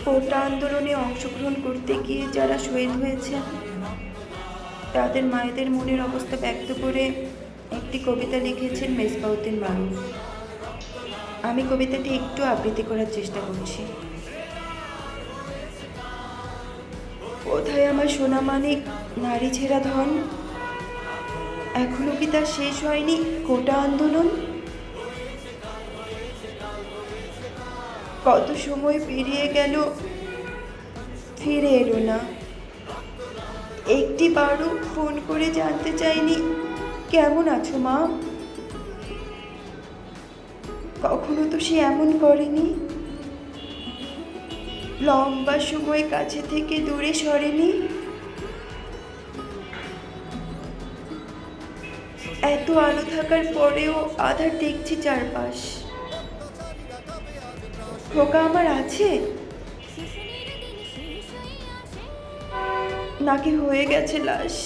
কোটা আন্দোলনে অংশগ্রহণ করতে গিয়ে যারা শহীদ হয়েছেন তাদের মায়েদের মনের অবস্থা ব্যক্ত করে একটি কবিতা লিখেছেন মেজবাউদ্দিন মারুফ। আমি কবিতাটি একটু আবৃত্তি করার চেষ্টা করছি। কোথায় আমার সোনামানিক নারী ছেঁড়া ধন, এখনো কি তা শেষ হয়নি কোটা আন্দোলন? কত সময় পেরিয়ে গেল, ফিরে এলো না। একটি বারও ফোন করে জানতে চাইনি কেমন আছো মা। কখনো তো সে এমন করেনি, লম্বা সময় কাছে থেকে দূরে সরেনি। এত আলো থাকার পরেও আধার দেখছি চারপাশ। খোকা আমার আছে নাকি হয়ে গেছে লাশ?